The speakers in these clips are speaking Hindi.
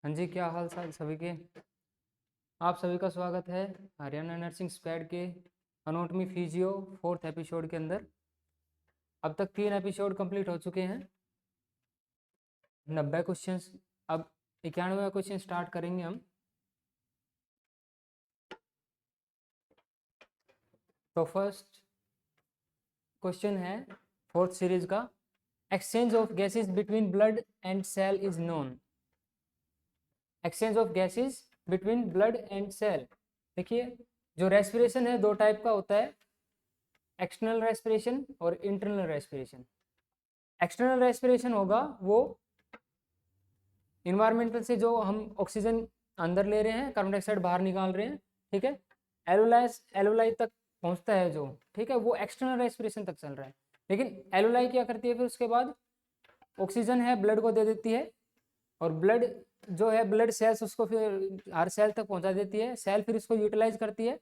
हाँ जी, क्या हाल चाल सभी के। आप सभी का स्वागत है हरियाणा नर्सिंग स्क्वाड के अनोटमी फिजियो 4th एपिसोड के अंदर। अब तक 3 एपिसोड कंप्लीट हो चुके हैं, 90 क्वेश्चंस। अब 91वां क्वेश्चन स्टार्ट करेंगे हम। तो फर्स्ट क्वेश्चन है 4th सीरीज का, exchange of gases between blood and cell is known. Exchange of gases between blood and cell. देखिए, जो रेस्पिरेशन है दो टाइप का होता है, एक्सटर्नल रेस्पिरेशन और इंटरनल रेस्पिरेशन। एक्सटर्नल रेस्पिरेशन होगा वो इन्वायरमेंटल से जो हम ऑक्सीजन अंदर ले रहे हैं, कार्बन डाइऑक्साइड बाहर निकाल रहे हैं, ठीक है, एलोलाई तक पहुंचता है जो, ठीक है, वो एक्सटर्नल रेस्पिरेशन तक चल रहा है। लेकिन एलोलाई क्या करती है, फिर उसके बाद ऑक्सीजन है ब्लड को दे देती है, और ब्लड जो है ब्लड सेल्स उसको फिर हर सेल तक पहुंचा देती है। सेल फिर इसको यूटिलाइज करती है,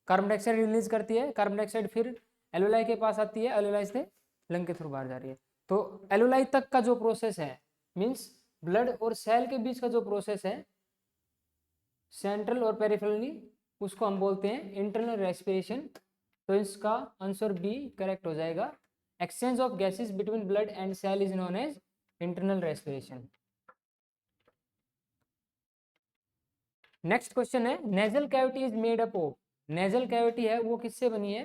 कार्बन डाइऑक्साइड रिलीज करती है, कार्बन डाइऑक्साइड फिर एलोलाई के पास आती है, एलोलाई से लंग के थ्रू बाहर जा रही है। तो एलोलाई तक का जो प्रोसेस है, मीन्स ब्लड और सेल के बीच का जो प्रोसेस है सेंट्रल और पेरिफेरली, उसको हम बोलते हैं इंटरनल रेस्पिरेशन। तो इसका आंसर बी करेक्ट हो जाएगा। Exchange of gases between blood and cell is known as internal respiration. Next question है, nasal cavity is made up of. Nasal cavity है वो किससे बनी है?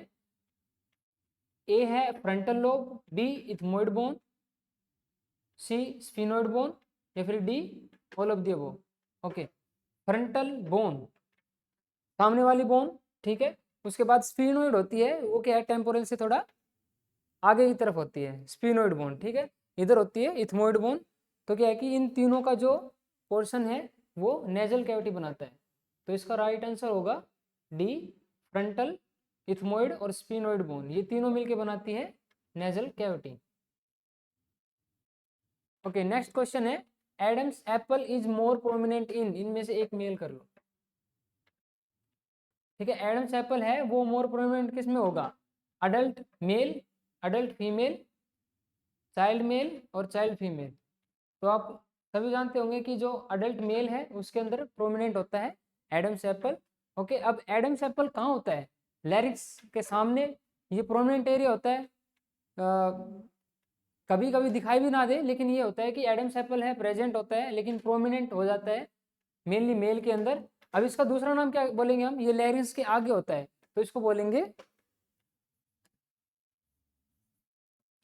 ए है frontal lobe, B ethmoid bone, C sphenoid bone, या फिर D all of the above. Okay, frontal bone सामने वाली बोन, ठीक है। उसके बाद स्फिनोइड होती है, वो क्या है, टेम्पोरल से थोड़ा आगे की तरफ होती है स्फिनोइड बोन, ठीक है। इधर होती है इथमोइड बोन। तो क्या है कि इन तीनों का जो पोर्शन है वो नेजल कैविटी बनाता है। तो इसका राइट आंसर होगा डी, फ्रंटल, इथमोइड और स्फिनोइड बोन, ये तीनों मिलके बनाती है nasal cavity. Okay, next question है, Adam's apple is more prominent in. इनमें से एक मेल कर लो, ठीक है। एडम्स एप्पल है वो मोर प्रोमिनेंट किस में होगा? Adult male, adult female, child male और चाइल्ड फीमेल। तो आप सभी जानते होंगे कि जो अडल्ट मेल है उसके अंदर प्रोमिनेंट होता है एडम्स एप्पल। ओके, अब एडम्स एप्पल कहाँ होता है? लैरिक्स के सामने ये प्रोमिनेंट एरिया होता है। कभी कभी दिखाई भी ना दे, लेकिन ये होता है कि एडम्स एप्पल है प्रेजेंट होता है, लेकिन प्रोमिनेंट हो जाता है मेनली मेल के अंदर। अब इसका दूसरा नाम क्या बोलेंगे हम? ये लैरिक्स के आगे होता है, तो इसको बोलेंगे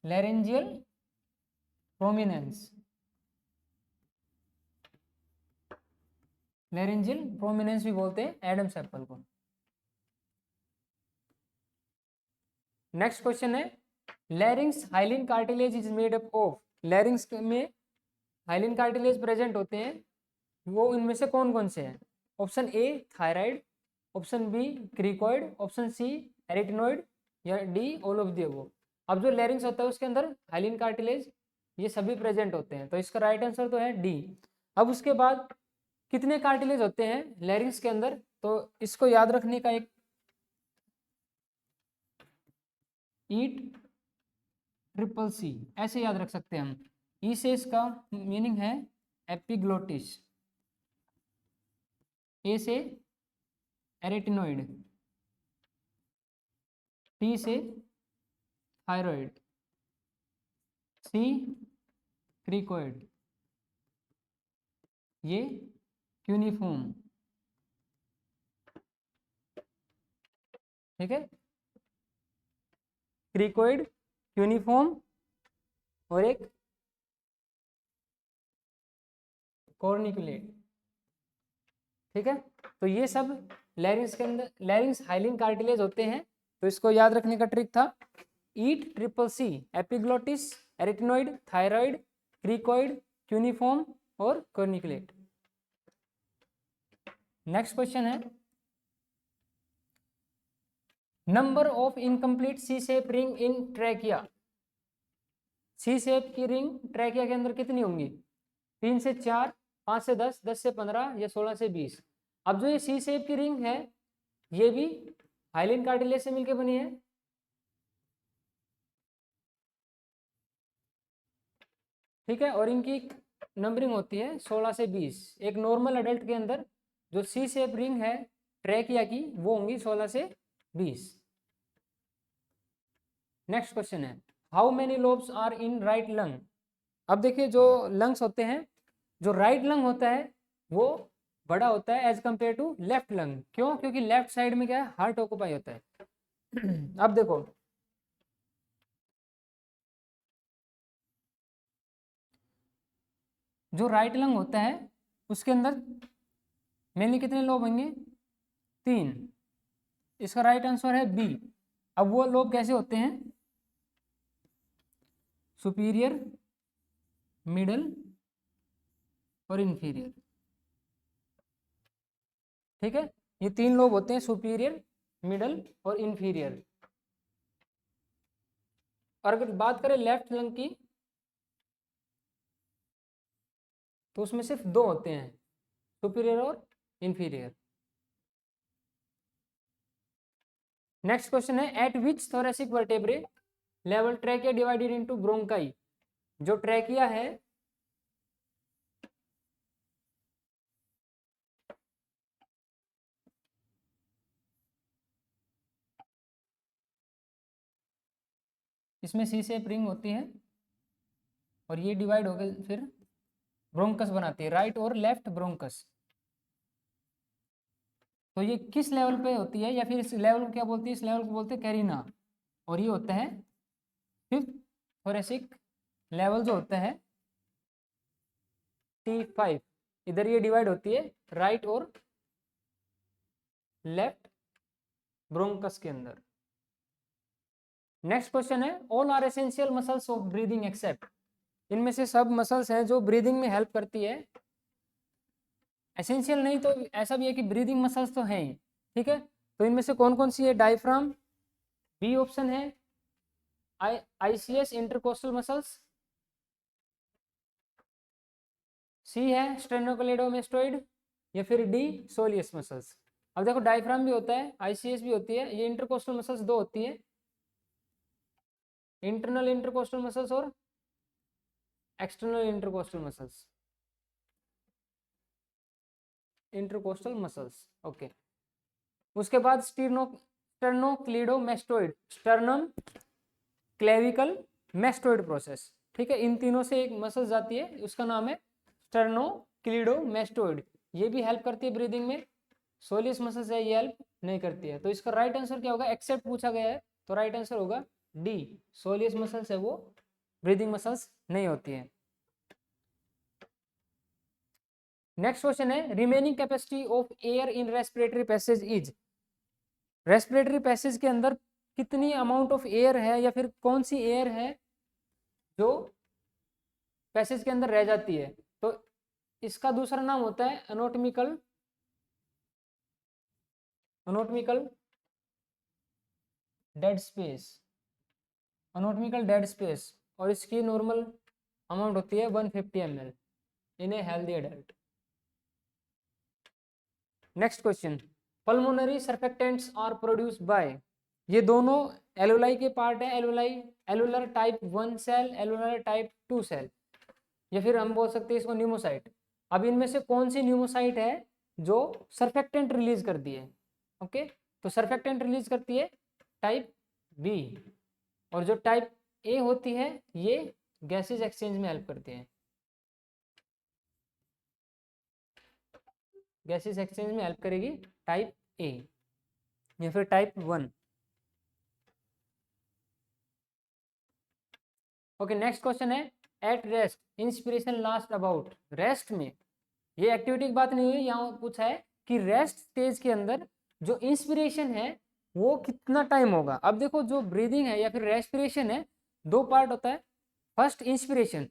लैरेंजियल प्रोमिनेंस। लैरेंजियल प्रोमिनेंस भी बोलते हैं एडम्स एप्पल को। नेक्स्ट क्वेश्चन है, लैरिंग्स hyaline cartilage is made up of. लैरिंग्स में हाइलिन कार्टिलेज प्रेजेंट होते हैं, वो इनमें से कौन कौन से हैं? Option A thyroid, option B cricoid, option C arytenoid, या D all of the above. अब जो लैरिंग्स होता है उसके अंदर हाइलिन कार्टिलेज ये सभी प्रेजेंट होते हैं, तो इसका राइट आंसर तो है डी। अब उसके बाद कितने कार्टिलेज होते हैं लैरिंग्स के अंदर? तो इसको याद रखने का एक ईट ट्रिपल सी ऐसे याद रख सकते हैं हम। ई से इसका मीनिंग है एपिग्लोटिस, ए से एरेटिनोइड, टी से थायराइड, सी क्रिकोइड, ये क्यूनिफॉर्म, ठीक है। क्रिकोइड, क्यूनिफॉर्म और एक कॉर्निकुलेट, ठीक है। तो ये सब लैरिंग्स के अंदर, लैरिंग्स हाइलिन कार्टिलेज होते हैं। तो इसको याद रखने का ट्रिक था eat triple C, epiglottis, arytenoid, thyroid, cricoid, cuneiform और कॉर्निकुलेट। नेक्स्ट क्वेश्चन है, number of incomplete C shape ring in trachea. C shape की रिंग ट्रैकिया के अंदर कितनी होंगी? 3 से 4, 5 से 10, 10 से 15 या 16 से 20। अब जो ये सी शेप की रिंग है ये भी हाइलिन कार्टिलेज से मिलकर बनी है, ठीक है। और इनकी नंबरिंग होती है 16 से 20। एक नॉर्मल अडल्ट के अंदर जो सी शेप रिंग है ट्रैकिया की वो होंगी 16 से 20। नेक्स्ट क्वेश्चन है how many lobes are in right lung. अब देखिए जो लंग्स होते हैं, जो राइट लंग होता है वो बड़ा होता है as compare to left lung. क्यों? क्योंकि लेफ्ट साइड में क्या है, हार्ट ऑक्यूपाई होता है। अब देखो जो राइट लंग होता है उसके अंदर मेनली कितने लोब होंगे? 3। इसका राइट आंसर है बी। अब वो लोब कैसे होते हैं? सुपीरियर, मिडल और इंफीरियर। ठीक है, ये 3 लोब होते हैं, सुपीरियर, मिडल और इंफीरियर। और अगर बात करें लेफ्ट लंग की तो उसमें सिर्फ 2 होते हैं, सुपीरियर और इंफीरियर। नेक्स्ट क्वेश्चन है एट विच thoracic vertebrae level trachea divided into bronchi. जो ट्रैकिया है इसमें सी शेप रिंग होती है और ये डिवाइड होकर फिर ब्रोंकस बनाती है, राइट और लेफ्ट ब्रोंकस। तो ये किस लेवल पे होती है या फिर इस लेवल को क्या बोलती है? इस लेवल को बोलते हैं कैरिना। और ये होता है फिफ्थ थोरेसिक लेवल जो होता है T5। इधर ये डिवाइड होती है राइट और लेफ्ट ब्रोंकस के अंदर। नेक्स्ट क्वेश्चन है all are essential muscles of breathing except. इनमें से सब मसल्स हैं जो ब्रीदिंग में हेल्प करती है। एसेंशियल नहीं तो ऐसा भी है कि ब्रीदिंग मसल्स तो हैं ही। ठीक है, तो इनमें से कौन कौन सी है? डायफ्राम बी ऑप्शन है, आईसीएस इंटरकोस्टल मसल्स सी है स्टेनोक्लेडोमेस्टोइड या फिर डी सोलियस मसल्स। अब देखो डायफ्राम भी होता है, आईसीएस भी होती है, ये इंटरकोस्टल मसल्स 2 होती है, इंटरनल इंटरकोस्टल मसल्स और external intercostal muscles. Intercostal muscles okay. उसके बाद स्टर्नोक्लीडोमेस्टोइड, स्टर्नम, क्लेविकल, मेस्टोइड प्रोसेस। ठीक है, इन तीनों से एक मसल जाती है, उसका नाम है स्टर्नोक्लीडोमेस्टोइड। ये भी हेल्प करती है ब्रीदिंग में। सोलियस मसल्स है ये हेल्प नहीं करती है। तो इसका राइट आंसर क्या होगा? एक्सेप्ट पूछा गया है तो राइट आंसर होगा डी, सोलियस मसल्स है वो ब्रीदिंग मसल्स नहीं होती है। नेक्स्ट क्वेश्चन है remaining capacity of air in respiratory passage is. Respiratory passage के अंदर कितनी अमाउंट ऑफ एयर है या फिर कौन सी एयर है जो पैसेज के अंदर रह जाती है? तो इसका दूसरा नाम होता है anatomical dead space, anatomical dead space. और इसकी नॉर्मल अमाउंट होती है 150 ml in a healthy adult. Next question pulmonary surfactants are produced by. ये दोनों एलुलाई के पार्ट है, alveoli alveolar type 1 cell, alveolar type 2 cell, या फिर हम बोल सकते हैं इसको न्यूमोसाइट। अब इनमें से कौन सी न्यूमोसाइट है जो सर्फेक्टेंट रिलीज करती है? ओके, तो सर्फेक्टेंट रिलीज करती है टाइप बी। और जो टाइप ए होती है ये गैसेज एक्सचेंज में हेल्प करती है, गैसेज एक्सचेंज में हेल्प करेगी टाइप ए या फिर टाइप 1। ओके, नेक्स्ट क्वेश्चन है at rest inspiration last about. Rest में ये एक्टिविटी की बात नहीं हुई, यहाँ पूछा है कि रेस्ट स्टेज के अंदर जो इंस्पिरेशन है वो कितना टाइम होगा। अब देखो जो ब्रीदिंग है या फिर रेस्पिरेशन है 2 पार्ट होता है। फर्स्ट इंस्पिरेशन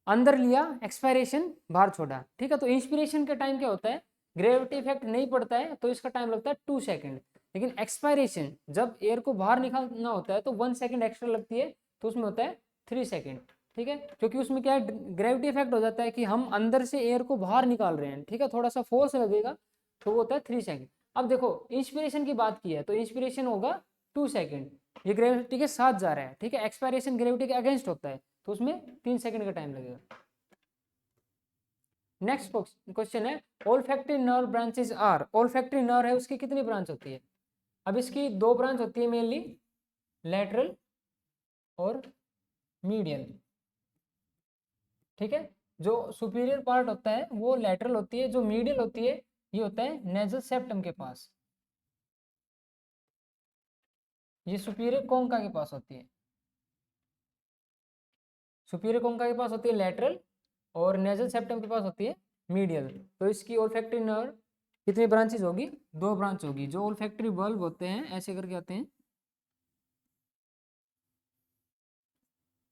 अंदर लिया, एक्सपायरेशन बाहर छोड़ा। ठीक है, तो इंस्पिरेशन का टाइम क्या होता है? ग्रेविटी इफेक्ट नहीं पड़ता है तो इसका टाइम लगता है 2 सेकेंड। लेकिन एक्सपायरेशन जब एयर को बाहर निकालना होता है तो 1 सेकेंड एक्स्ट्रा लगती है, तो उसमें होता है 3 सेकेंड। ठीक है, क्योंकि उसमें क्या है ग्रेविटी इफेक्ट हो जाता है कि हम अंदर से एयर को बाहर निकाल रहे हैं। ठीक है, थोड़ा सा फोर्स लगेगा तो वो होता है 3 सेकेंड। अब देखो इंस्पिरेशन की बात की है तो इंस्पिरेशन होगा 2 सेकेंड, ये ग्रेविटी के साथ जा रहा है। ठीक है, एक्सपायरेशन ग्रेविटी के अगेंस्ट होता है तो उसमें 3 सेकेंड का टाइम लगेगा। नेक्स्ट क्वेश्चन है olfactory nerve branches are, olfactory nerve है उसकी कितनी ब्रांच होती है? अब इसकी दो ब्रांच होती है मेनली, लेटरल और मीडियल, ठीक है। जो सुपीरियर पार्ट होता है वो लेटरल होती है, जो मीडियल होती है ये होता है नेजल सेप्टम के पास, ये सुपीरियर कोंका के पास होती है, सुपीरियर कोंका के पास होती है लेटरल और नेजल सेप्टम के पास होती है मीडियल। तो इसकी ओल्फैक्टरी नर्व कितनी ब्रांचेज होगी? दो ब्रांच होगी। जो ओल्फैक्टरी बल्ब होते हैं ऐसे करके आते हैं,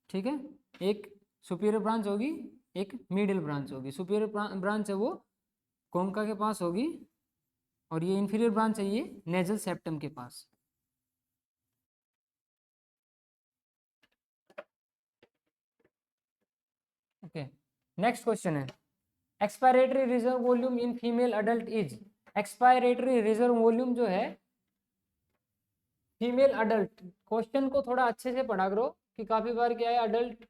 ठीक है, एक सुपीरियर ब्रांच होगी, एक मिडिल ब्रांच होगी। सुपीरियर ब्रांच है वो कोंका के पास होगी और ये इंफीरियर ब्रांच है ये नेजल सेप्टम के पास। ओके, नेक्स्ट क्वेश्चन है expiratory reserve volume in female adult is, expiratory reserve volume जो है फीमेल अडल्ट, क्वेश्चन को थोड़ा अच्छे से पढ़ा करो कि काफी बार क्या है अडल्ट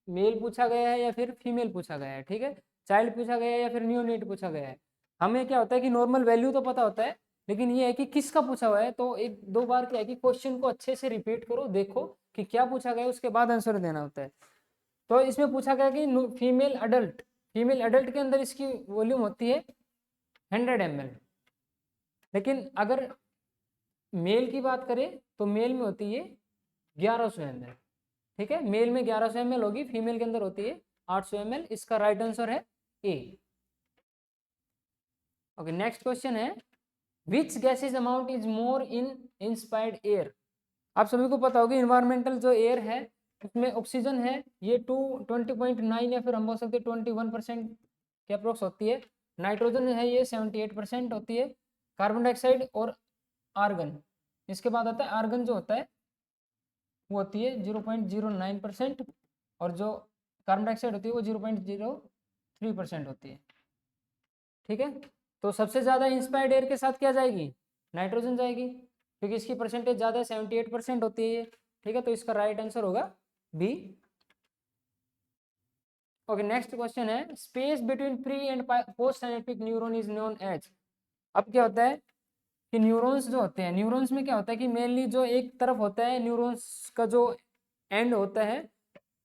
मेल पूछा गया है या फिर फीमेल पूछा गया है, ठीक है, चाइल्ड पूछा गया है या फिर न्यूनेट पूछा गया है। हमें क्या होता है कि नॉर्मल वैल्यू तो पता होता है, लेकिन ये है कि किसका पूछा हुआ है। तो एक दो बार क्या है कि क्वेश्चन को अच्छे से रिपीट करो, देखो कि क्या पूछा गया है, उसके बाद आंसर देना होता है। तो इसमें पूछा गया कि फीमेल अडल्ट, फीमेल अडल्ट के अंदर इसकी वॉल्यूम होती है 100 ml, लेकिन अगर मेल की बात करें तो मेल में होती है 1100 ml, ठीक है, मेल में 1100 ml होगी, फीमेल के अंदर होती है 800 ml। इसका राइट आंसर है ए। ओके, नेक्स्ट क्वेश्चन है which gases amount is more in inspired air. आप सभी को पता होगी इन्वायरमेंटल जो एयर है उसमें ऑक्सीजन है ये 20.9 या फिर हम बोल सकते हैं 21% के अप्रोक्स होती है, नाइट्रोजन है ये 78% होती है, कार्बन डाइऑक्साइड और आर्गन, इसके बाद आता है आर्गन जो होता है वो होती है 0.09%, और जो कार्बन डाइऑक्साइड होती है वो 0.03% होती है, ठीक है। तो सबसे ज़्यादा इंस्पायर्ड एयर के साथ क्या जाएगी? नाइट्रोजन जाएगी, क्योंकि इसकी परसेंटेज ज़्यादा है, 78% होती है ये, ठीक है। तो इसका राइट आंसर होगा बी। ओके, नेक्स्ट क्वेश्चन है space between pre and post synaptic neuron is known as. अब क्या होता है कि न्यूरॉन्स जो होते हैं, न्यूरॉन्स में क्या होता है कि मेनली जो एक तरफ होता है न्यूरॉन्स का जो एंड होता है,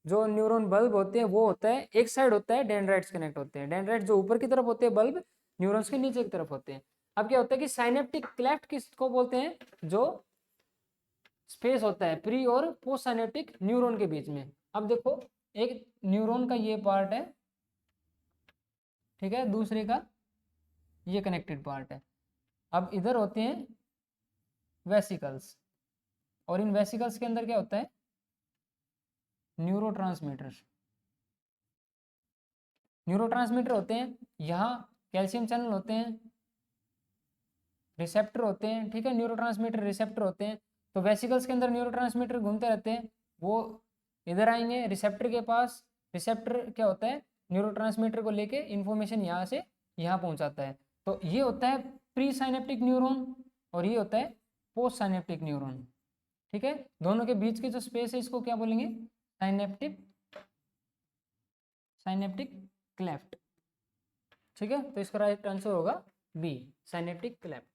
जो न्यूरॉन बल्ब होते हैं वो होता है एक साइड होता है, डेंड्राइट्स कनेक्ट होते हैं, डेंड्राइट्स जो ऊपर की तरफ होते हैं बल्ब, न्यूरॉन्स के नीचे की तरफ होते हैं। अब क्या होता है कि साइनेप्टिक क्लेफ्ट किसको बोलते हैं? जो स्पेस होता है प्री और पोस्ट साइनेप्टिक न्यूरॉन के बीच में। अब देखो एक न्यूरॉन का ये पार्ट है, ठीक है, दूसरे का ये कनेक्टेड पार्ट है। अब इधर होते हैं वेसिकल्स, और इन वेसिकल्स के अंदर क्या होता है? न्यूरोट्रांसमीटर, न्यूरोट्रांसमीटर होते हैं, यहाँ कैल्शियम चैनल होते हैं, रिसेप्टर होते हैं, ठीक है, न्यूरोट्रांसमीटर रिसेप्टर होते हैं। तो वेसिकल्स के अंदर न्यूरोट्रांसमीटर घूमते रहते हैं, वो इधर आएंगे रिसेप्टर के पास, रिसेप्टर क्या होता है? न्यूरोट्रांसमीटर को लेके इन्फॉर्मेशन यहाँ से यहाँ पहुँचाता है। तो ये होता है प्री साइनेप्टिक न्यूरॉन और ये होता है पोस्ट साइनेप्टिक न्यूरॉन, ठीक है। दोनों के बीच की जो स्पेस है इसको क्या बोलेंगे? साइनेप्टिक, साइनेप्टिक क्लेफ्ट, ठीक है। तो इसका राइट आंसर होगा B, synaptic cleft.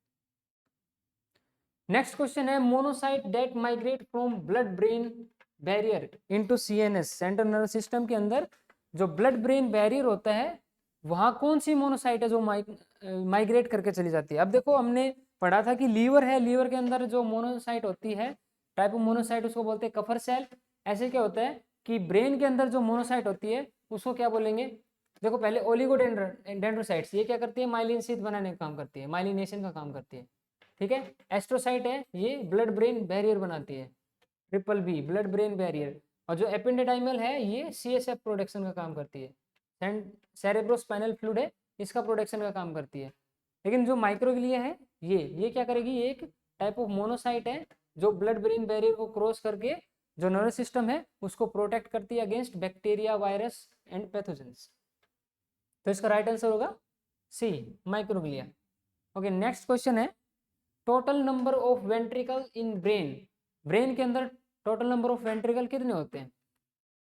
Next question है monocyte that migrate from blood brain barrier into CNS, central nervous system के अंदर जो ब्लड ब्रेन बैरियर होता है वहां कौन सी मोनोसाइट है जो माइग्रेट करके चली जाती है? अब देखो हमने पढ़ा था कि लीवर है, लीवर के अंदर जो मोनोसाइट होती है, टाइप ऑफ मोनोसाइट उसको बोलते हैं कफर सेल। ऐसे क्या होता है कि ब्रेन के अंदर जो मोनोसाइट होती है उसको क्या बोलेंगे? देखो पहले ओलिगोडेंड्रोसाइट्स, ये क्या करती है? माइलिन शीथ बनाने का काम करती है, माइलिनेशन का काम करती है, ठीक है। एस्ट्रोसाइट है ये ब्लड ब्रेन बैरियर बनाती है, triple B blood brain barrier. और जो एपेंडेडाइमल है ये सीएसएफ प्रोडक्शन का काम करती है, सेरेब्रोस्पाइनल फ्लूइड है इसका प्रोडक्शन का काम करती है। लेकिन जो माइक्रोग्लिया है ये क्या करेगी? ये एक टाइप ऑफ मोनोसाइट है जो ब्लड ब्रेन बैरियर को क्रॉस करके जो नर्वस सिस्टम है उसको प्रोटेक्ट करती है against bacteria, virus and pathogens. तो इसका राइट आंसर होगा सी, माइक्रोग्लिया। ओके, नेक्स्ट क्वेश्चन है total number of ventricle in brain, brain के अंदर टोटल नंबर ऑफ वेंट्रिकल कितने होते हैं?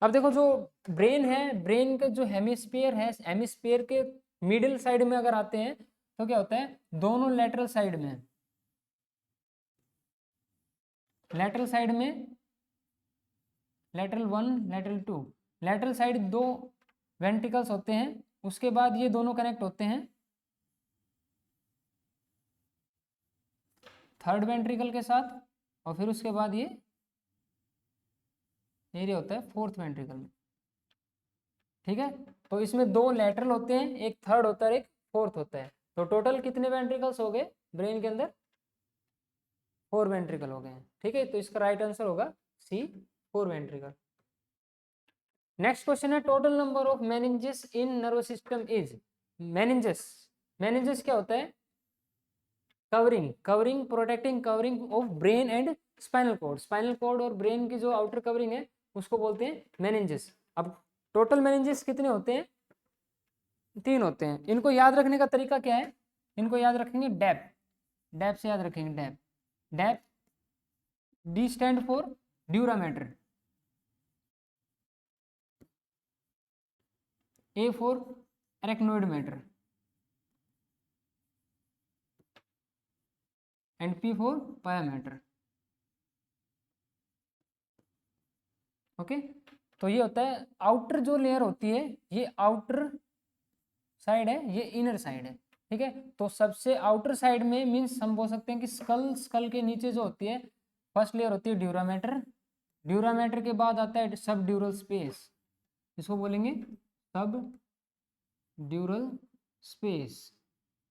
अब देखो जो ब्रेन है, ब्रेन का जो हेमिस्फीयर है, हेमिस्फीयर के मिडिल साइड में अगर आते हैं तो क्या होता है, दोनों लेटरल साइड में, लेटरल साइड में lateral 1 lateral 2, lateral side 2 ventricles होते हैं, उसके बाद ये दोनों कनेक्ट होते हैं थर्ड वेंट्रिकल के साथ, और फिर उसके बाद ये एरिया होता है फोर्थ वेंट्रिकल में। ठीक है, तो इसमें 2 लेटरल होते हैं, एक थर्ड होता है, एक फोर्थ होता है। तो टोटल कितने वेंट्रिकल्स हो गए ब्रेन के अंदर, 4 वेंट्रिकल हो गए हैं। ठीक है, तो इसका राइट आंसर होगा सी, 4 वेंट्रिकल। नेक्स्ट क्वेश्चन है total number of meninges in nervous system is. Meninges, meninges क्या होता है, covering, covering, protecting covering of brain and spinal cord. Spinal cord और ब्रेन की जो आउटर कवरिंग है उसको बोलते हैं मेनिंजेस। अब टोटल मेनिंजेस कितने होते हैं, 3 होते हैं। इनको याद रखने का तरीका क्या है, इनको याद रखेंगे डैप, डैप से याद रखेंगे, DAP, DAP, D stand for dura mater, A for arachnoid mater and P for pia mater. Okay, तो ये होता है आउटर जो लेयर होती है, ये आउटर साइड है, ये इनर साइड है। ठीक है, तो सबसे आउटर साइड में मीन्स हम बोल सकते हैं कि स्कल, स्कल के नीचे जो होती है फर्स्ट लेयर होती है ड्यूरामेटर, ड्यूरामेटर के बाद आता है सब ड्यूरल स्पेस, इसको बोलेंगे सब ड्यूरल स्पेस।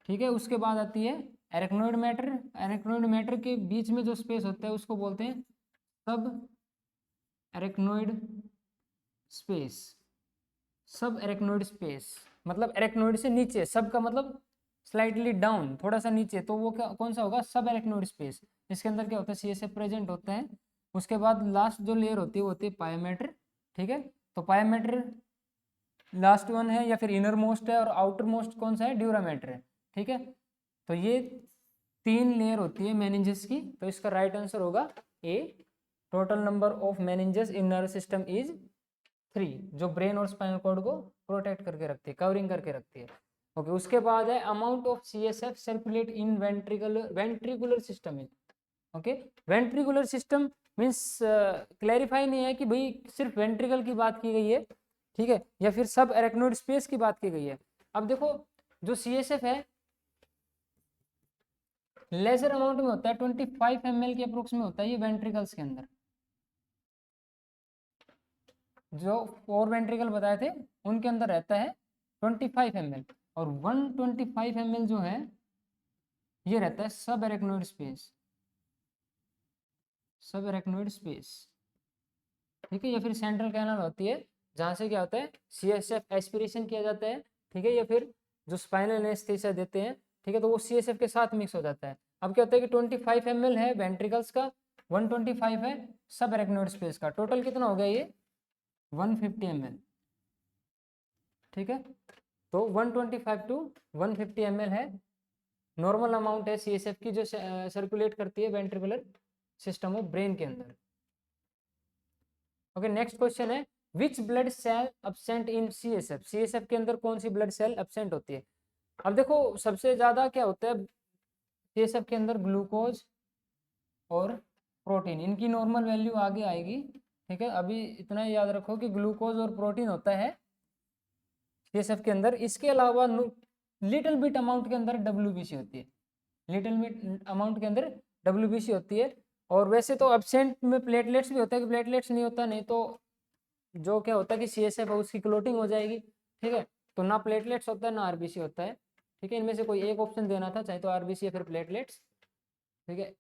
ठीक है, उसके बाद आती है एरेक्नोइड मैटर, एरेक्नोइड मैटर के बीच में जो स्पेस होता है उसको बोलते हैं सब एरेक्नोइड स्पेस, सब एरेक्नोइड स्पेस, मतलब एरेक्नोइड से नीचे, सब का मतलब स्लाइटली डाउन, थोड़ा सा नीचे, तो वो क्या कौन सा होगा, सब एरेक्नोइड स्पेस। इसके अंदर क्या होता है, सीएसएफ प्रेजेंट होता है। उसके बाद लास्ट जो लेयर होती है वो होती है पायोमेटर। ठीक है, तो पायोमेटर लास्ट वन है या फिर इनर मोस्ट है, और आउटर मोस्ट कौन सा है, ड्यूरामेटर है। ठीक है, तो ये 3 लेयर होती है मेनिंजेस की, तो इसका राइट आंसर होगा A, total number of meninges in nervous system is 3, जो ब्रेन और स्पाइनल कॉर्ड को प्रोटेक्ट करके रखती है, कवरिंग करके रखती है। ओके, उसके बाद है amount of CSF circulate in ventricular system in. Okay, ventricular system means clarify नहीं है कि भाई सिर्फ वेंट्रिकल की बात की गई है, ठीक है, या फिर सब एरेक्नोइड स्पेस की बात की गई है। अब देखो जो सीएसएफ है लेजर अमाउंट में होता है, 25 ml के अप्रोक्स में होता है ये वेंट्रिकल्स के अंदर। जो 4 वेंट्रिकल बताए थे उनके अंदर रहता है 25 ml, और 125 ml जो है ये रहता है सब एरेक्नोइड स्पेस, सब एरेक्नोइड स्पेस। ठीक है, या फिर सेंट्रल कैनल होती है जहाँ से क्या होता है सीएसएफ एस्पिरेशन किया जाता है। ठीक है, या फिर जो स्पाइनल एनेस्थीसिया देते हैं, ठीक है, तो वो सीएसएफ के साथ मिक्स हो जाता है। अब क्या होता है कि 25 ml है वेंट्रिकल्स का, 125 है सब एरेक्नोइड स्पेस का, टोटल कितना हो गया ये 150 ml। ठीक है, तो 125 टू 150 ml है नॉर्मल अमाउंट है सीएसएफ की जो सर्कुलेट करती है वेंट्रिकुलर सिस्टम ऑफ ब्रेन के अंदर। ओके, नेक्स्ट क्वेश्चन है which blood cell absent in CSF. CSF के अंदर कौन सी ब्लड सेल एब्सेंट होती है। अब देखो सबसे ज्यादा क्या होता है सीएसएफ के अंदर, ग्लूकोज और प्रोटीन, इनकी नॉर्मल वैल्यू आगे आएगी। ठीक है, अभी इतना याद रखो कि ग्लूकोज और प्रोटीन होता है सीएसएफ के अंदर। इसके अलावा लिटिल बिट अमाउंट के अंदर डब्ल्यूबीसी होती है, लिटिल बिट अमाउंट के अंदर डब्ल्यूबीसी होती है। और वैसे तो एब्सेंट में प्लेटलेट्स भी होता है कि प्लेटलेट्स नहीं होता, नहीं तो जो क्या होता है कि सीएसएफ है उसकी क्लोटिंग हो जाएगी। ठीक है, तो ना प्लेटलेट्स होता है ना आरबीसी होता है। ठीक है, इनमें से कोई एक ऑप्शन देना था, चाहे तो आरबीसी या फिर प्लेटलेट्स। ठीक है,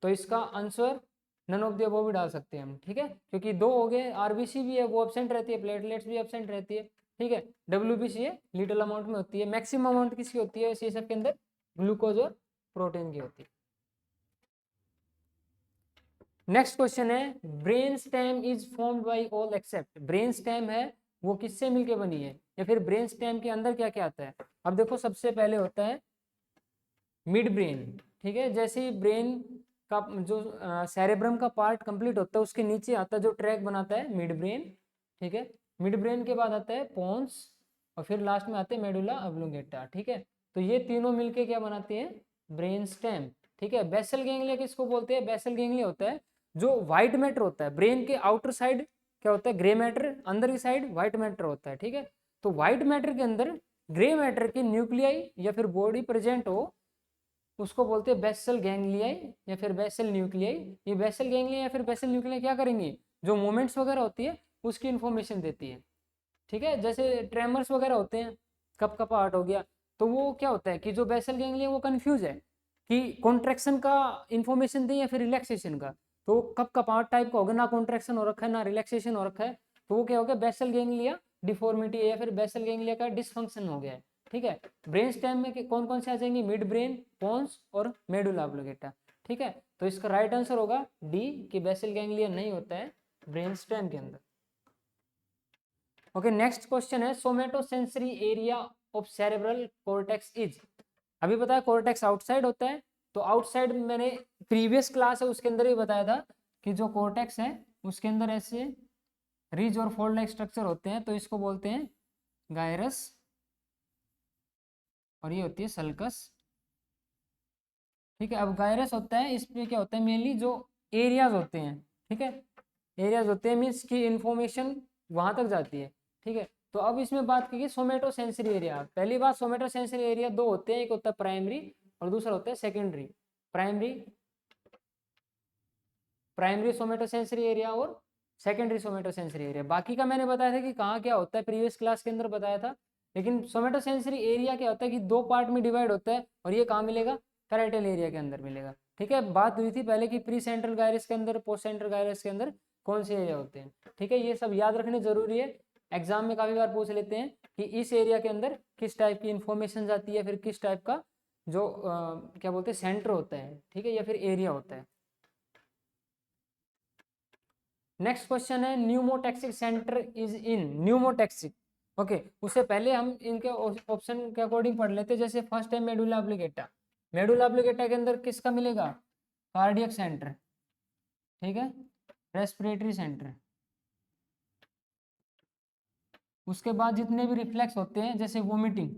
तो इसका answer none of the above भी डाल सकते हैं हम। ठीक है, क्योंकि 2 हो गए, आरबीसी भी है वो एब्सेंट रहती है, प्लेटलेट्स भी एब्सेंट रहती है। ठीक है, डब्ल्यूबीसी है लिटिल अमाउंट में होती है, मैक्सिमम अमाउंट किसकी होती है सीएसएफ के अंदर, ग्लूकोज और प्रोटीन की होती है। नेक्स्ट क्वेश्चन है brain stem is formed by all except. Brain stem है वो किससे मिलके बनी है, या फिर ब्रेन स्टेम के अंदर क्या क्या आता है। अब देखो सबसे पहले होता है मिड ब्रेन। ठीक है, जैसे ही ब्रेन का जो सेरेब्रम का पार्ट कंप्लीट होता है उसके नीचे आता है जो ट्रैक बनाता है मिड ब्रेन। ठीक है, मिड ब्रेन के बाद आता है पोन्स, और फिर लास्ट में आते हैं मेडुला ऑब्लोंगेटा, ठीक है। तो ये तीनों मिलके क्या बनाते हैं, ब्रेन स्टेम, ठीक है। बेसल गैंग्लिया किसको बोलते हैं, बेसल गैंग्लिया होता है जो व्हाइट मैटर होता है, ब्रेन के आउटर साइड क्या होता है, ग्रे मैटर, अंदर की साइड व्हाइट मैटर होता है, ठीक है। तो व्हाइट मैटर के अंदर ग्रे मैटर की न्यूक्लियाई या फिर बॉडी प्रेजेंट हो, उसको बोलते हैं बेसल गैंग्लियाई या फिर बेसल न्यूक्लियाई। ये बेसल गैंग्लिया या फिर बेसल न्यूक्लियाई क्या करेंगे, जो मूवमेंट्स वगैरह होती है उसकी इन्फॉर्मेशन देती है, ठीक है। जैसे ट्रेमर्स वगैरह होते हैं, कप कपाहट हो गया, तो वो क्या होता है कि जो बेसल गैंग्लिया वो कंफ्यूज है कि कॉन्ट्रेक्शन का इन्फॉर्मेशन दे या फिर रिलैक्सेशन का। तो कप कपाहट टाइप का होगा, ना कॉन्ट्रेक्शन हो रखा है ना रिलैक्सेशन हो रखा है, तो वो क्या हो गया, बेसल गैंग्लिया डिफॉर्मिटी है या फिर बेसल गैंग्लिया का डिसफंक्शन हो गया है, ठीक है। ब्रेन स्टेम में कौन कौन से आ जाएंगे, मिड ब्रेन, पोन्स और मेडुला ऑब्लोंगेटा, ठीक है। तो इसका राइट आंसर होगा डी कि बेसल गैंग्लिया नहीं होता है ब्रेन स्टेम के अंदर। ओके, नेक्स्ट क्वेश्चन है somatosensory area of cerebral cortex is. अभी बताया कॉर्टेक्स आउटसाइड होता है, तो आउटसाइड मैंने प्रीवियस क्लास है उसके अंदर ही बताया था कि जो कॉर्टेक्स है उसके अंदर ऐसे रिज और फोल्ड लाइक स्ट्रक्चर होते हैं, तो इसको बोलते हैं गायरस और ये होती है सल्कस, ठीक है। अब गायरस होता है, इसमें क्या होता है मेनली जो एरियाज होते हैं, ठीक है, एरियाज होते हैं मीन्स की इंफॉर्मेशन वहां तक जाती है, ठीक है। तो अब इसमें बात की सोमेटो सेंसरी एरिया। पहली बात, सोमेटो सेंसरी एरिया दो होते हैं, एक होता है प्राइमरी और दूसरा होता है secondary. Primary primary somato sensory area और सेकेंडरी सोमेटो सेंसरी एरिया। बाकी का मैंने बताया था कि कहाँ क्या होता है, प्रीवियस क्लास के अंदर बताया था। लेकिन सोमेटो सेंसरी एरिया क्या होता है कि दो पार्ट में डिवाइड होता है, और ये कहाँ मिलेगा, पैराइटल एरिया के अंदर मिलेगा, ठीक है। बात हुई थी पहले कि प्री सेंट्रल गायरस के अंदर, पोस्ट सेंट्रल गायरस के अंदर कौन से एरिया होते हैं, ठीक है। ये सब याद रखने जरूरी है, एग्जाम में काफी बार पूछ लेते हैं कि इस एरिया के अंदर किस टाइप की इंफॉर्मेशन जाती है, फिर किस टाइप का जो क्या बोलते हैं सेंटर होता है, ठीक है, या फिर एरिया होता है। नेक्स्ट क्वेश्चन है pneumotaxic centre is in pneumotaxic. Okay, उससे पहले हम इनके ऑप्शन के अकॉर्डिंग पढ़ लेते हैं। जैसे फर्स्ट है मेडुला ऑब्लिगेटा, मेडुला ऑब्लिगेटा के अंदर किसका मिलेगा, कार्डियक सेंटर, ठीक है, रेस्पिरेटरी सेंटर। उसके बाद जितने भी रिफ्लेक्स होते हैं जैसे वोमिटिंग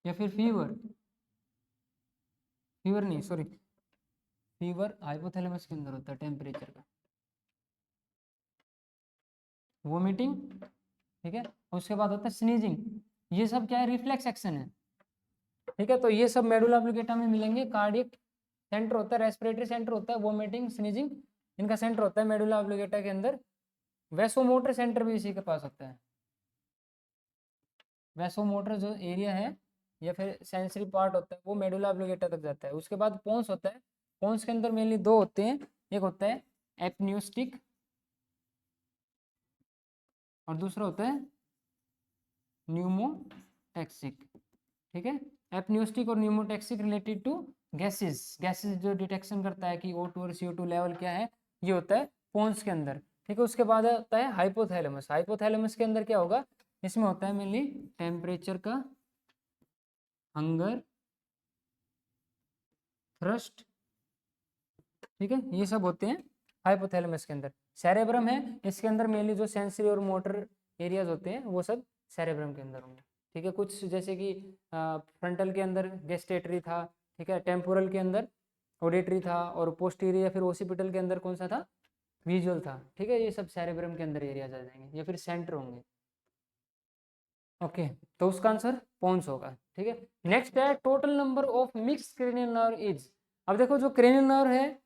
या फिर फीवर, फीवर नहीं सॉरी, फीवर हाइपोथैलेमस के अंदर होता है टेम्परेचर का, वोमिटिंग, ठीक है। उसके बाद होता है स्नीजिंग, ये सब क्या है, रिफ्लेक्स एक्शन है, ठीक है। तो ये सब मेडुला ऑब्लिगेटा में मिलेंगे। कार्डियक सेंटर होता है, रेस्पिरेटरी सेंटर होता है, वोमिटिंग, स्नीजिंग, इनका सेंटर होता है मेडुला ऑब्लिगेटा के अंदर। वैसोमोटर सेंटर भी इसी के पास होता है, वैसोमोटर जो एरिया है या फिर सेंसरी पार्ट होता है वो मेडुला ऑब्लिगेटा तक जाता है। उसके बाद पोन्स होता है, पोन्स के अंदर मेनली दो होते हैं, एक होता है एपन्यूस्टिक और दूसरा होता है न्यूमोटैक्सिक, ठीक है। एपन्यूस्टिक और pneumotaxic related to gases, gases जो डिटेक्शन करता है कि O2 और CO2 लेवल क्या है, ये होता है पोन्स के अंदर, ठीक है। उसके बाद आता है हाइपोथैलेमस, हाइपोथैलेमस के अंदर क्या होगा, इसमें होता है मेनली टेम्परेचर का, हंगर, थ्रस्ट, ठीक है, ये सब होते हैं हाइपोथैलेमस के अंदर। सेरेब्रम है, इसके अंदर मेनली जो सेंसरी और मोटर एरियाज होते हैं वो सब सेरेब्रम के अंदर होंगे, ठीक है। कुछ जैसे कि फ्रंटल के अंदर गेस्टेटरी था, ठीक है, टेम्पोरल के अंदर ऑडिटरी था, और पोस्टीरियर या फिर ओसिपिटल के अंदर कौन सा था, विजुअल था, ठीक है। ये सब सेरेब्रम के अंदर एरियाज आ जाएंगे या फिर सेंटर होंगे। ओके, तो उसका आंसर पोन्स होगा, ठीक है। नेक्स्ट है total number of mix cranial nerve is. अब देखो जो क्रेनियल नर्व है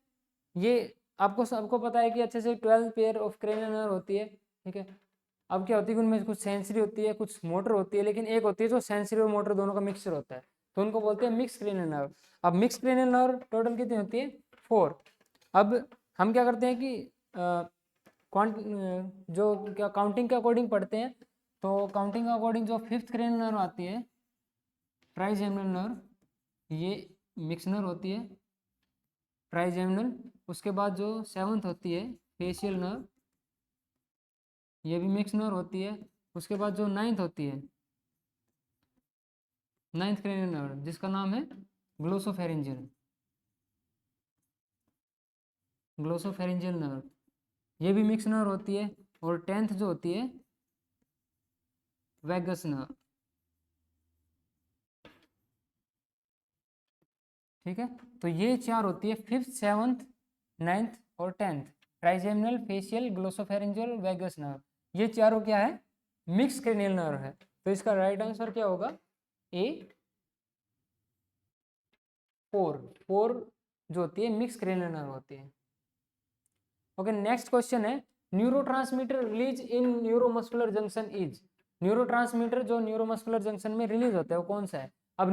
ये आपको सबको पता है कि अच्छे से 12 पेयर ऑफ क्रेनियल नर्व होती है, ठीक है। अब क्या होती है कि उनमें कुछ सेंसरी होती है कुछ मोटर होती है, लेकिन एक होती है जो सेंसरी और मोटर दोनों का मिक्सचर होता है, तो उनको बोलते हैं मिक्स क्रेनियल नर्व। अब मिक्स क्रेनियल नर्व टोटल कितनी होती है, 4। अब हम क्या करते हैं कि क्वांट जो क्या काउंटिंग के अकॉर्डिंग पढ़ते हैं, तो काउंटिंग के अकॉर्डिंग जो फिफ्थ क्रेनियल नर्व आती है ट्राइजेमिनल नर्व, ये मिक्स नर्व होती है ट्राइजेमिनल। उसके बाद जो सेवंथ होती है फेशियल नर्व, ये भी मिक्स नर्व होती है। उसके बाद जो नाइन्थ होती है, नाइन्थ क्रेनियल नर्व जिसका नाम है ग्लोसोफेरिंजियल, ग्लोसोफेरिंजियल नर्व, ये भी मिक्स नर्व होती है। और टेंथ जो होती है वैगस नर्व, ठीक है। तो ये चार होती है, फिफ्थ, सेवंथ, नाइन्थ और tenth, trigeminal, facial, glossopharyngeal, vagus nerve, ये चारों क्या है, मिक्स क्रेनियल नर्व है। तो इसका राइट आंसर क्या होगा, ए, फोर, फोर जो होती है मिक्स क्रेनियल नर्व होती है। ओके, नेक्स्ट क्वेश्चन है, neurotransmitter release in neuromuscular junction is, neurotransmitter जो न्यूरोमस्कुलर जंक्शन में रिलीज होता है वो कौन सा है। अब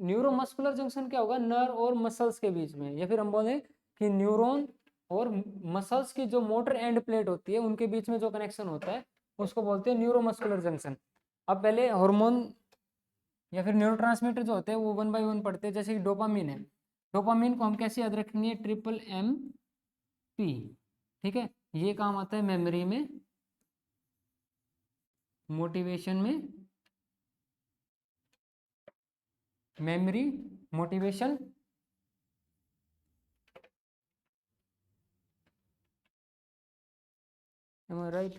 न्यूरोमस्कुलर जंक्शन क्या होगा, नर्व और मसल्स के बीच में, या फिर हम बोले कि न्यूरॉन और मसल्स की जो मोटर एंड प्लेट होती है उनके बीच में जो कनेक्शन होता है उसको बोलते हैं न्यूरोमस्कुलर जंक्शन। अब पहले हार्मोन या फिर न्यूरोट्रांसमीटर जो होते हैं वो वन बाय वन पढ़ते हैं, जैसे कि डोपामिन है, डोपामिन को हम कैसे याद रखेंगे, ट्रिपल एम पी, ठीक है। ये काम आता है मेमोरी में, मोटिवेशन में, मेमोरी, मोटिवेशन, राइट,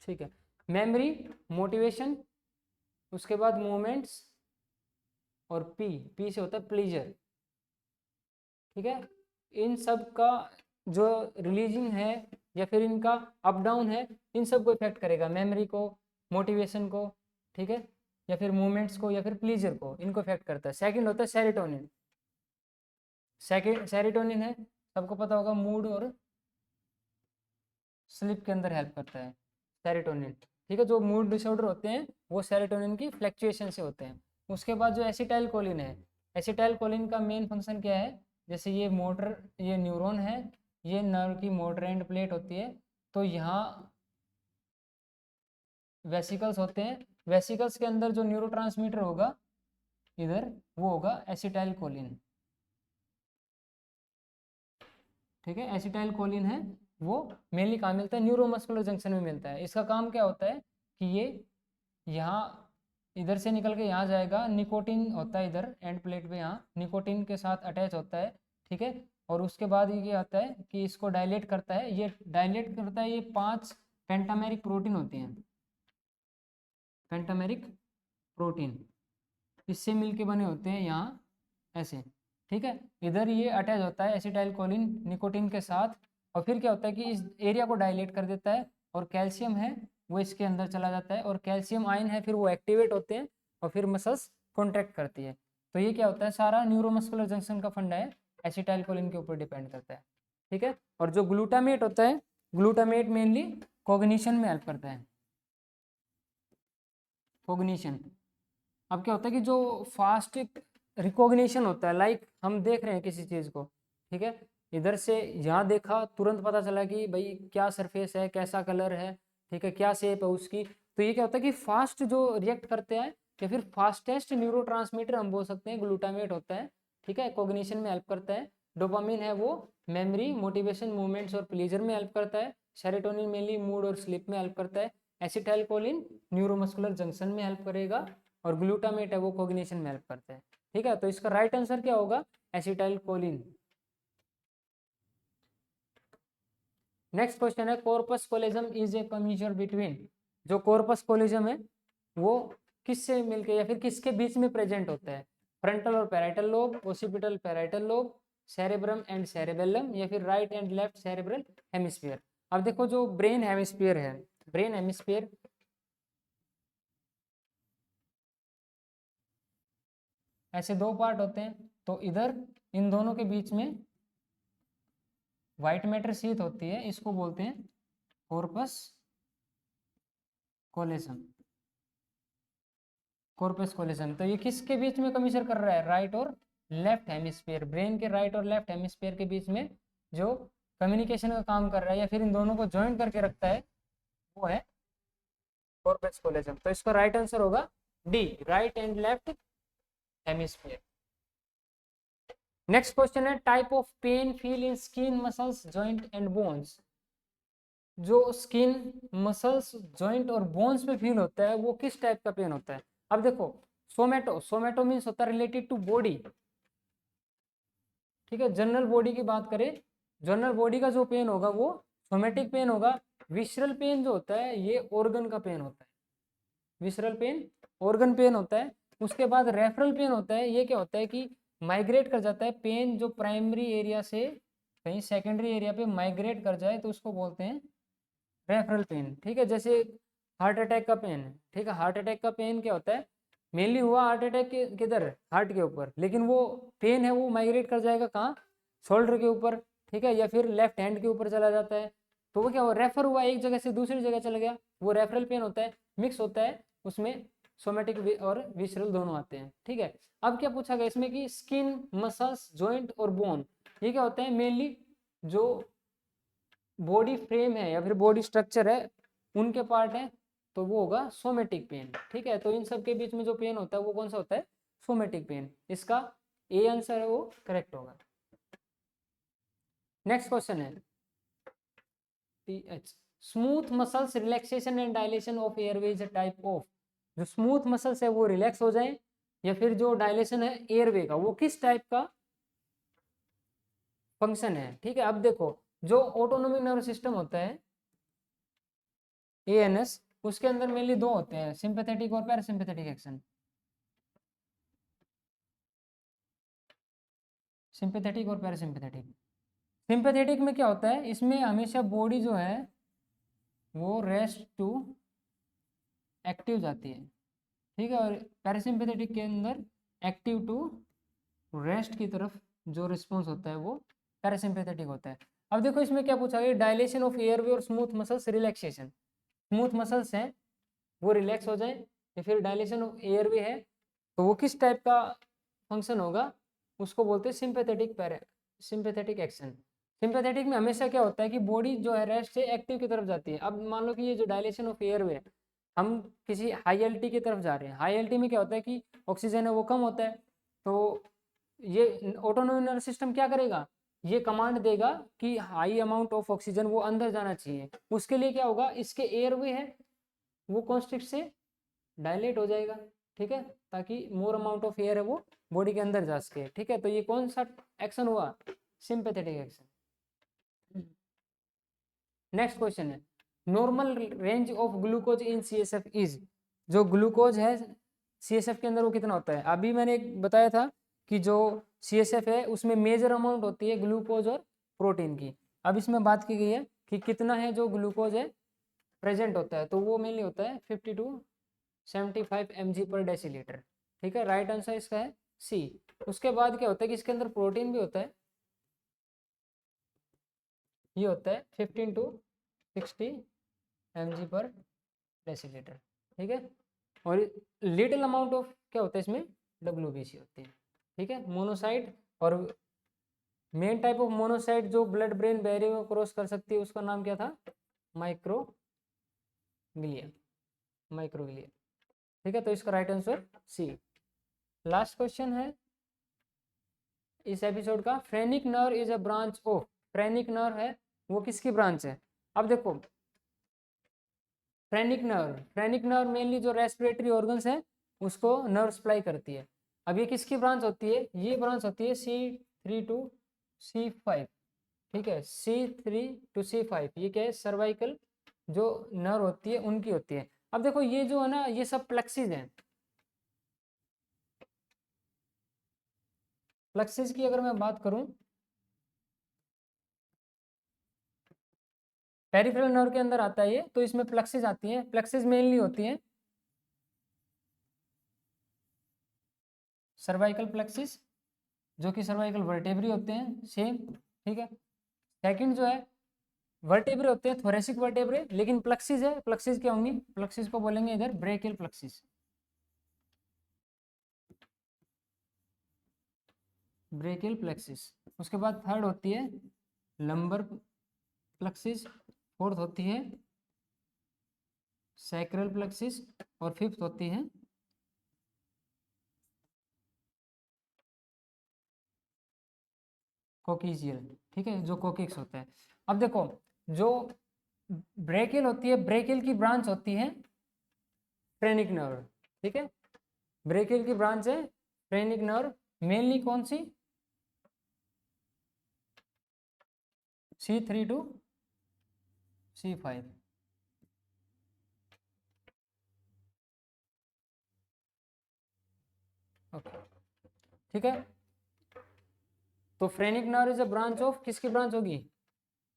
ठीक है, मेमोरी, मोटिवेशन, उसके बाद मूवमेंट्स, और पी, पी से होता है प्लीजर, ठीक है। इन सब का जो रिलीजिंग है या फिर इनका अप डाउन है, इन सब को इफेक्ट करेगा, मेमोरी को, मोटिवेशन को, ठीक है, या फिर मूवमेंट्स को या फिर प्लीजर को, इनको इफेक्ट करता है। सेकंड होता है सेरोटोनिन, सेकंड सेरोटोनिन है, सबको पता होगा, मूड और स्लीप के अंदर हेल्प करता है सेरोटोनिन, ठीक है। जो मूड डिसऑर्डर होते हैं वो सेरोटोनिन की फ्लक्चुएशन से होते हैं। उसके बाद जो एसिटाइल कोलिन है, एसिटाइल कोलिन का मेन फंक्शन क्या है, जैसे ये मोटर, ये न्यूरॉन है, ये नर्व की मोटर एंड प्लेट होती है, तो यहाँ वेसिकल्स होते हैं, वेसिकल्स के अंदर जो न्यूरोट्रांसमीटर होगा इधर, वो होगा एसिटाइल कोलिन, ठीक है। एसिटाइल कोलिन है, वो मेनली कहाँ मिलता है, न्यूरोमस्कुलर जंक्शन में मिलता है। इसका काम क्या होता है कि ये यहाँ इधर से निकल के यहाँ जाएगा, निकोटीन होता है इधर एंड प्लेट पे, यहाँ निकोटीन के साथ अटैच होता है, ठीक है। और उसके बाद ये आता है कि इसको डायलेट करता है, ये डायलेट करता है, ये 5 पेंटामेरिक प्रोटीन होती हैं, पेंटामेरिक प्रोटीन इससे मिलके बने होते हैं यहाँ ऐसे, ठीक है। इधर ये अटैच होता है एसिटाइल कोलिन निकोटीन के साथ, और फिर क्या होता है कि इस एरिया को डायलेट कर देता है, और कैल्शियम है वो इसके अंदर चला जाता है, और कैल्शियम आयन है फिर वो एक्टिवेट होते हैं, और फिर मसल्स कॉन्ट्रैक्ट करती है। तो ये क्या होता है, सारा न्यूरोमस्कुलर जंक्शन का फंडा है, एसिटाइल कोलिन के ऊपर डिपेंड करता है, ठीक है। और जो ग्लूटामेट होता है, ग्लूटामेट मेनली कॉग्निशन में हेल्प करता है, कॉग्निशन। अब क्या होता है कि जो फास्ट रिकॉग्निशन होता है, लाइक हम देख रहे हैं किसी चीज़ को, ठीक है, इधर से यहाँ देखा, तुरंत पता चला कि भाई क्या सरफेस है, कैसा कलर है, ठीक है, क्या शेप है उसकी। तो ये क्या होता है कि फास्ट जो रिएक्ट करते हैं, या फिर फास्टेस्ट न्यूरोट्रांसमीटर हम बोल सकते हैं ग्लूटामेट होता है, ठीक है, कॉग्निशन में हेल्प करता है। डोपामिन है वो मेमोरी, मोटिवेशन, मूवमेंट्स और प्लेजर में हेल्प करता है। सेरोटोनिन मेनली मूड और स्लीप में हेल्प करता है। एसिटाइल कोलिन न्यूरोमस्कुलर जंक्शन में हेल्प करेगा, और ग्लूटामेट है वो कॉग्निशन में हेल्प करता है, ठीक है। तो इसका राइट आंसर क्या होगा, एसिटाइल कोलिन। नेक्स्ट क्वेश्चन है, कॉर्पस कोलोजम इज ए कम्यूचर बिटवीन, जो कॉर्पस कोलोजम है वो किससे मिलके या फिर किसके बीच में प्रेजेंट होता है, फ्रंटल और parietal lobe, occipital parietal lobe, cerebrum and cerebellum, या फिर right and left cerebral hemisphere. अब देखो जो ब्रेन हेमिस्फीयर है, ब्रेन हेमिस्फीयर ऐसे दो पार्ट होते हैं, तो इधर इन दोनों के बीच में व्हाइट मैटर शीथ होती है, इसको बोलते हैं कॉर्पस कोलेजम, कॉर्पस कोलेजम। तो ये किसके बीच में कमिश्र कर रहा है, राइट और लेफ्ट हेमिस्फीयर, ब्रेन के राइट और लेफ्ट हेमिस्फीयर के बीच में जो कम्युनिकेशन का काम कर रहा है या फिर इन दोनों को ज्वाइन करके रखता है, वो है कॉर्पस कोलेजम। तो इसका राइट आंसर होगा D, right and left hemisphere. Next question है, type of pain feel in skin, muscles, joint and bones, जो स्किन, मसल्स, जॉइंट और बोन्स में फील होता है वो किस टाइप का पेन होता है। अब देखो, सोमेटो, सोमेटो मीन्स होता है रिलेटेड टू बॉडी, ठीक है। जनरल बॉडी की बात करें, जनरल बॉडी का जो पेन होगा वो सोमेटिक पेन होगा। विसरल पेन जो होता है ये ऑर्गन का पेन होता है, विसरल पेन ऑर्गन पेन होता है। उसके बाद रेफरल पेन होता है, ये क्या होता है कि माइग्रेट कर जाता है पेन, जो प्राइमरी एरिया से कहीं सेकेंडरी एरिया पे माइग्रेट कर जाए तो उसको बोलते हैं रेफरल पेन। ठीक है, जैसे हार्ट अटैक का पेन है, ठीक है, हार्ट अटैक का पेन क्या होता है, मेनली हुआ हार्ट अटैक किधर, हार्ट के ऊपर, लेकिन वो पेन है वो माइग्रेट कर जाएगा कहाँ, शोल्डर के ऊपर, ठीक है, या फिर लेफ्ट हैंड के ऊपर चला जाता है, तो वो क्या हुआ, रेफर हुआ, एक जगह से दूसरी जगह चला गया, वो रेफरल पेन होता है, मिक्स होता है उसमें, सोमेटिक और विसरल दोनों आते हैं। ठीक है, अब क्या पूछा गया इसमें कि स्किन, मसल्स, जॉइंट और बोन, ये क्या होते हैं, मेनली जो बॉडी फ्रेम है या फिर बॉडी स्ट्रक्चर है उनके पार्ट है, तो वो होगा सोमेटिक पेन। ठीक है, तो इन सब के बीच में जो पेन होता है वो कौन सा होता है, सोमेटिक पेन। इसका ए आंसर है वो करेक्ट होगा। नेक्स्ट क्वेश्चन है TH, smooth muscles relaxation and dilation of airway is a type of, जो स्मूथ मसल्स है वो रिलैक्स हो जाए या फिर जो डायलेशन है एयरवे का, वो किस टाइप का फंक्शन है। ठीक है, अब देखो जो ऑटोनोमिक नर्वस सिस्टम होता है एएनएस, उसके अंदर मेनली दो होते हैं, सिंपैथेटिक और पैरासिम्पैथेटिक एक्शन। सिंपैथेटिक और पैरासिम्पैथेटिक, सिंपैथेटिक में क्या होता है, इसमें हमेशा बॉडी जो है वो रेस्ट टू एक्टिव जाती है। ठीक है, और पैरासिम्पैथेटिक के अंदर एक्टिव टू रेस्ट की तरफ जो रिस्पॉन्स होता है वो पैरासिम्पैथेटिक होता है। अब देखो इसमें क्या पूछा गया, डायलेशन ऑफ एयरवे और smooth muscles relaxation, smooth muscles हैं वो रिलैक्स हो जाए या फिर डायलेशन ऑफ एयरवे है, तो वो किस टाइप का फंक्शन होगा, उसको बोलते हैं सिंपैथेटिक सिंपैथेटिक एक्शन। सिंपैथेटिक में हमेशा क्या होता है कि बॉडी जो है रेस्ट से एक्टिव की तरफ जाती है। अब मान लो कि ये जो डायलेशन ऑफ एयरवे है, हम किसी हाई एल्टी की तरफ जा रहे हैं, हाई एल्टी में क्या होता है कि ऑक्सीजन है वो कम होता है, तो ये ऑटोनोमिक नर्वस सिस्टम क्या करेगा, ये कमांड देगा कि हाई अमाउंट ऑफ ऑक्सीजन वो अंदर जाना चाहिए, उसके लिए क्या होगा, इसके एयरवे है वो कॉन्स्ट्रिक्ट से डायलेट हो जाएगा। ठीक है, ताकि मोर अमाउंट ऑफ एयर है वो बॉडी के अंदर जा सके। ठीक है, तो ये कौन सा एक्शन हुआ, सिंपैथेटिक एक्शन। नेक्स्ट क्वेश्चन है, normal range of glucose in CSF is, जो ग्लूकोज है सीएसएफ के अंदर वो कितना होता है, अभी मैंने एक बताया था कि जो सीएसएफ है उसमें मेजर अमाउंट होती है ग्लूकोज और प्रोटीन की। अब इसमें बात की गई है कि कितना है जो ग्लूकोज है प्रेजेंट होता है, तो वो मेनली होता है 50 to 75 mg/dL। ठीक है, राइट आंसर इसका है सी। उसके बाद क्या होता है कि इसके अंदर प्रोटीन भी होता है, ये होता है 15 to 60 mg/dL। ठीक है, और लिटिल अमाउंट ऑफ क्या होता है इसमें, WBC होती है। ठीक है, मोनोसाइट, और मेन टाइप ऑफ मोनोसाइट जो ब्लड ब्रेन बैरियर को क्रॉस कर सकती है उसका नाम क्या था, माइक्रोग्लिया, माइक्रोग्लिया। ठीक है, तो इसका right answer C. Last question है इस एपिसोड का, phrenic nerve is a branch of, phrenic nerve है वो किसकी ब्रांच है। अब देखो फ्रेनिक नर्व मेनली जो रेस्पिरेटरी ऑर्गन्स है उसको नर्व सप्लाई करती है। अब ये किसकी ब्रांच होती है, ये ब्रांच होती है C3 to C5। ठीक है, C3 to C5 ये क्या है, सर्वाइकल जो नर्व होती है उनकी होती है। अब देखो ये जो है ना ये सब प्लेक्सिस हैं, प्लेक्सिस की अगर मैं बात करूं, पेरिफेरल नर्व के अंदर आता है ये, तो इसमें प्लेक्सिस आती है। प्लेक्सिस मेनली होती है सर्वाइकल प्लेक्सिस, जो कि सर्वाइकल वर्टेब्री होते हैं सेम। ठीक है, सेकंड जो है वर्टेब्रे होते हैं थोरेसिक वर्टेब्रे, लेकिन प्लेक्सिस है, प्लेक्सिस क्या होंगी, प्लेक्सिस को बोलेंगे इधर ब्रेकियल प्लेक्सिस, ब्रेकियल प्लेक्सिस। उसके बाद थर्ड होती है लंबर प्लेक्सिस, फोर्थ होती है सैक्रल प्लेक्सिस, और फिफ्थ होती है कोकिजियल। ठीक है, जो कोकिक्स होता है। अब देखो जो ब्रेकियल होती है, ब्रेकियल की ब्रांच होती है फ्रेनिक नर्व। ठीक है, ब्रेकियल की ब्रांच है फ्रेनिक नर्व, मेनली कौन सी, C3 to C5। ओके, ठीक है। तो phrenic nerve is a branch of, किसकी ब्रांच होगी?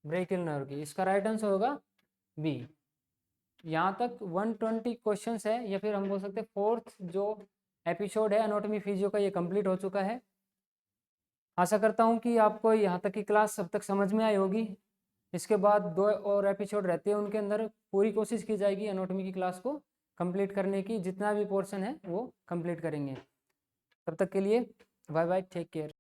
ब्रेकियल नर्व की। इसका राइट आंसर होगा बी। यहाँ तक 120 क्वेश्चंस है, या फिर हम बोल सकते हैं फोर्थ जो एपिसोड है एनाटॉमी फिजियो का, ये कंप्लीट हो चुका है। आशा करता हूँ कि आपको यहाँ तक की क्लास अब तक समझ में आई होगी। इसके बाद 2 और एपिसोड रहते हैं, उनके अंदर पूरी कोशिश की जाएगी एनाटॉमी की क्लास को कंप्लीट करने की, जितना भी पोर्शन है वो कंप्लीट करेंगे। तब तक के लिए बाय बाय, टेक केयर।